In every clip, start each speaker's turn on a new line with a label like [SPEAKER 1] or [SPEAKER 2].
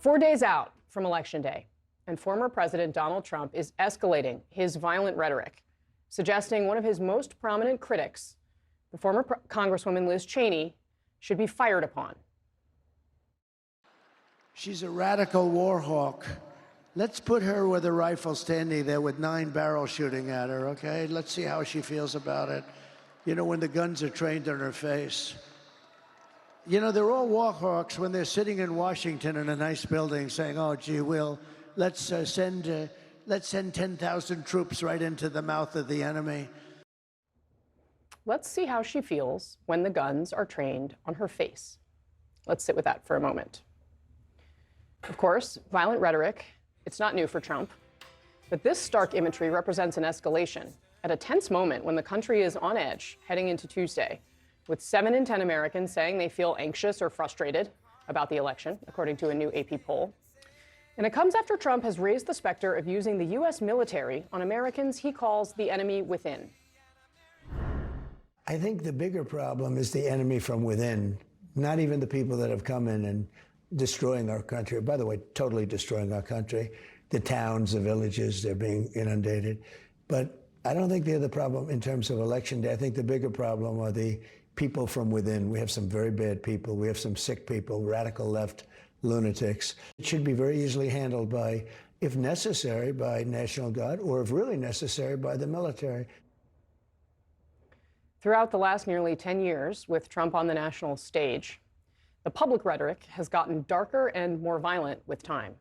[SPEAKER 1] 4 days out from Election Day, and former President Donald Trump is escalating his violent rhetoric, suggesting one of his most prominent critics, the former Congresswoman Liz Cheney, should be fired upon.
[SPEAKER 2] She's a radical war hawk. Let's put her with a rifle standing there with 9 barrels shooting at her, okay? Let's see how she feels about it. You know, when the guns are trained on her face. You know, they're all war hawks when they're sitting in Washington in a nice building saying, oh, gee, let's send 10,000 troops right into the mouth of the enemy.
[SPEAKER 1] Let's see how she feels when the guns are trained on her face. Let's sit with that for a moment. Of course, violent rhetoric, it's not new for Trump. But this stark imagery represents an escalation at a tense moment when the country is on edge heading into Tuesday, with 7 in 10 Americans saying they feel anxious or frustrated about the election, according to a new AP poll. And it comes after Trump has raised the specter of using the U.S. military on Americans he calls the enemy within.
[SPEAKER 2] I think the bigger problem is the enemy from within, not even the people that have come in and destroying our country. By the way, totally destroying our country. The towns, the villages, they're being inundated. But I don't think they're the problem in terms of Election Day. I think the bigger problem are the people from within. We have some very bad people. We have some sick people, radical left lunatics. It should be very easily handled by, if necessary, by National Guard, or if really necessary, by the military.
[SPEAKER 1] Throughout the last nearly 10 years, with Trump on the national stage, the public rhetoric has gotten darker and more violent with time.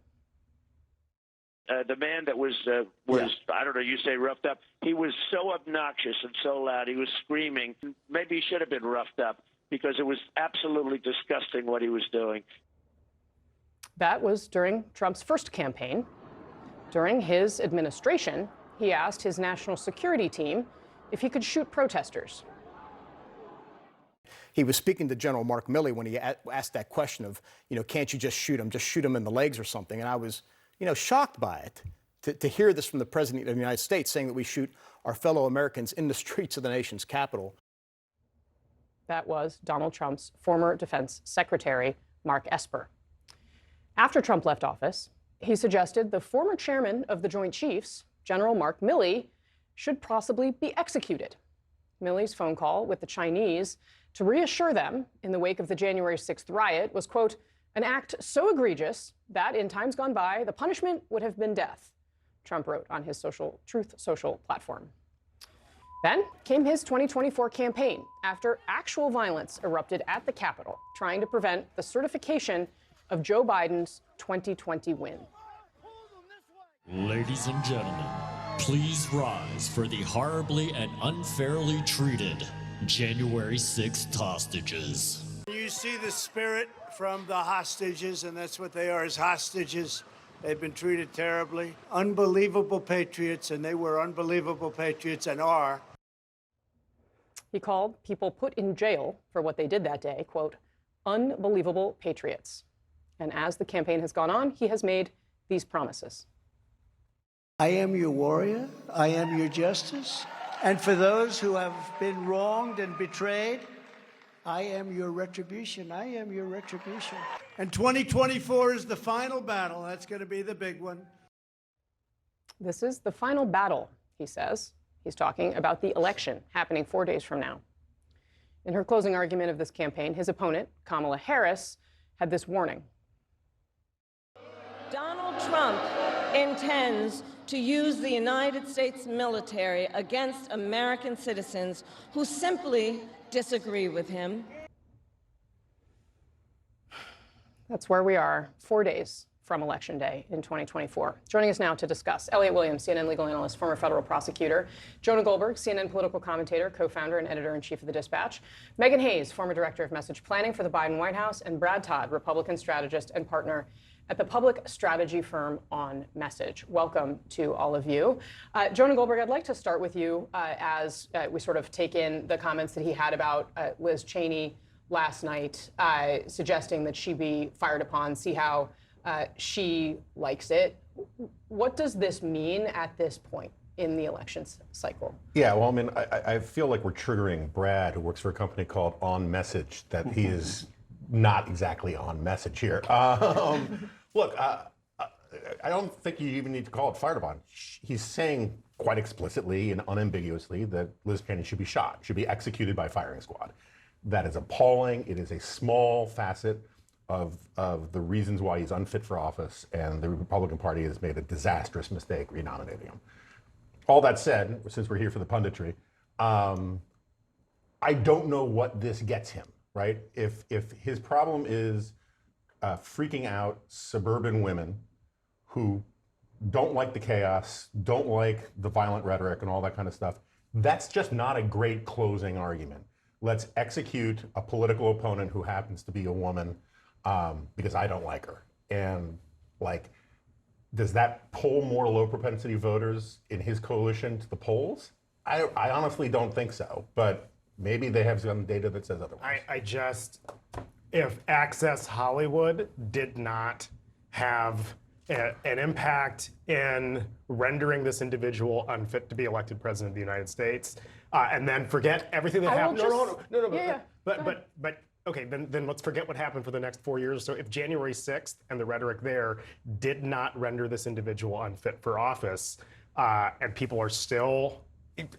[SPEAKER 3] The man that was I don't know, you say roughed up. He was so obnoxious and so loud. He was screaming. Maybe he should have been roughed up because it was absolutely disgusting what he was doing.
[SPEAKER 1] That was during Trump's first campaign. During his administration, he asked his national security team if he could shoot protesters.
[SPEAKER 4] He was speaking to General Mark Milley when he asked that question of, can't you just shoot him in the legs or something? And I was, shocked by it, to hear this from the President of the United States saying that we shoot our fellow Americans in the streets of the nation's capital.
[SPEAKER 1] That was Donald Trump's former defense secretary, Mark Esper. After Trump left office, he suggested the former chairman of the Joint Chiefs, General Mark Milley, should possibly be executed. Milley's phone call with the Chinese to reassure them in the wake of the January 6th riot was, quote, an act so egregious that in times gone by, the punishment would have been death, Trump wrote on his Truth Social platform. Then came his 2024 campaign after actual violence erupted at the Capitol, trying to prevent the certification of Joe Biden's 2020 win.
[SPEAKER 5] Ladies and gentlemen, please rise for the horribly and unfairly treated January 6th hostages.
[SPEAKER 2] You see the spirit from the hostages, and that's what they are, as hostages. They've been treated terribly. Unbelievable patriots, and they were unbelievable patriots and are.
[SPEAKER 1] He called people put in jail for what they did that day, quote, unbelievable patriots. And as the campaign has gone on, he has made these promises.
[SPEAKER 2] I am your warrior. I am your justice. And for those who have been wronged and betrayed, I am your retribution. I am your retribution. And 2024 is the final battle. That's going to be the big one.
[SPEAKER 1] This is the final battle, he says. He's talking about the election happening 4 days from now. In her closing argument of this campaign, his opponent, Kamala Harris, had this warning.
[SPEAKER 6] Donald Trump intends to use the United States military against American citizens who simply disagree with him.
[SPEAKER 1] That's where we are 4 days from Election Day in 2024. Joining us now to discuss, Elliot Williams, CNN legal analyst, former federal prosecutor, Jonah Goldberg, CNN political commentator, co-founder and editor-in-chief of The Dispatch, Megan Hayes, former director of message planning for the Biden White House, and Brad Todd, Republican strategist and partner at the public strategy firm On Message. Welcome to all of you. Jonah Goldberg, I'd like to start with you as we sort of take in the comments that he had about Liz Cheney last night, suggesting that she be fired upon, see how she likes it. What does this mean at this point in the election cycle?
[SPEAKER 7] Yeah, well, I mean, I feel like we're triggering Brad, who works for a company called On Message, that he is not exactly on message here. Look, I don't think you even need to call it fire department. He's saying quite explicitly and unambiguously that Liz Cheney should be shot, should be executed by firing squad. That is appalling. It is a small facet of the reasons why he's unfit for office, and the Republican Party has made a disastrous mistake renominating him. All that said, since we're here for the punditry, I don't know what this gets him, right? If his problem is freaking out suburban women who don't like the chaos, don't like the violent rhetoric and all that kind of stuff, that's just not a great closing argument. Let's execute a political opponent who happens to be a woman because I don't like her. And like, does that pull more low propensity voters in his coalition to the polls? I honestly don't think so, but maybe they have some data that says otherwise.
[SPEAKER 8] If Access Hollywood did not have an impact in rendering this individual unfit to be elected president of the United States, and then forget everything that happened. No. But okay, then let's forget what happened for the next 4 years. So if January 6th and the rhetoric there did not render this individual unfit for office, and people are still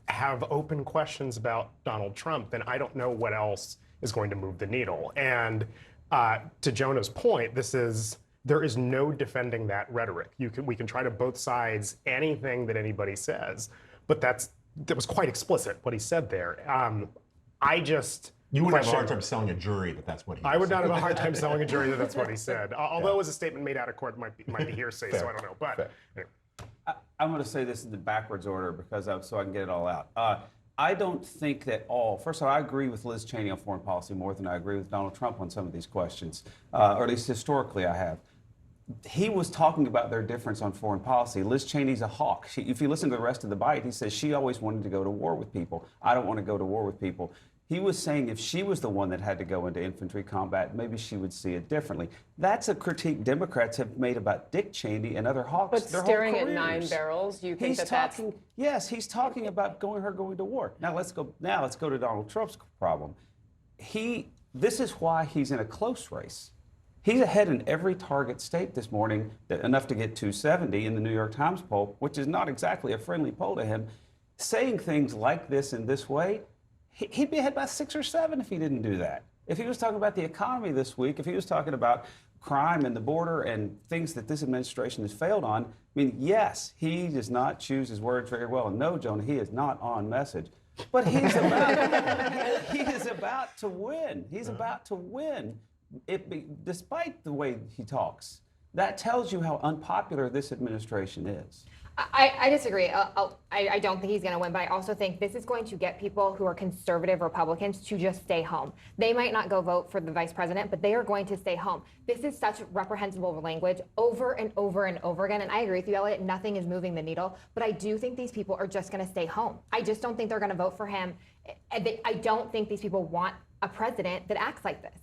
[SPEAKER 8] have open questions about Donald Trump, then I don't know what else is going to move the needle. And to Jonah's point, there is no defending that rhetoric. We can try to both sides anything that anybody says, but that was quite explicit what he said there.
[SPEAKER 7] You wouldn't have a hard time selling a jury that that's what he said.
[SPEAKER 8] I would not have a hard time selling a jury that that's what he said. Although it was a statement made out of court, might be hearsay, so I don't know. But anyway.
[SPEAKER 9] I'm going to say this in the backwards order because so I can get it all out. I don't think that first of all, I agree with Liz Cheney on foreign policy more than I agree with Donald Trump on some of these questions, or at least historically I have. He was talking about their difference on foreign policy. Liz Cheney's a hawk. If you listen to the rest of the bite, he says she always wanted to go to war with people. I don't want to go to war with people. He was saying if she was the one that had to go into infantry combat, maybe she would see it differently. That's a critique Democrats have made about Dick Cheney and other hawks.
[SPEAKER 1] But staring at 9 barrels, you think that's...
[SPEAKER 9] Yes, he's talking about going to war. Now let's go to Donald Trump's problem. This is why he's in a close race. He's ahead in every target state this morning, enough to get 270 in the New York Times poll, which is not exactly a friendly poll to him. Saying things like this in this way, he'd be ahead by 6 or 7 if he didn't do that. If he was talking about the economy this week, if he was talking about crime and the border and things that this administration has failed on, I mean, yes, he does not choose his words very well. And no, Jonah, he is not on message. But he is about to win. He's about to win, despite the way he talks. That tells you how unpopular this administration is.
[SPEAKER 10] I disagree. I don't think he's going to win, but I also think this is going to get people who are conservative Republicans to just stay home. They might not go vote for the vice president, but they are going to stay home. This is such reprehensible language over and over and over again. And I agree with you, Elliot, nothing is moving the needle. But I do think these people are just going to stay home. I just don't think they're going to vote for him. I don't think these people want a president that acts like this.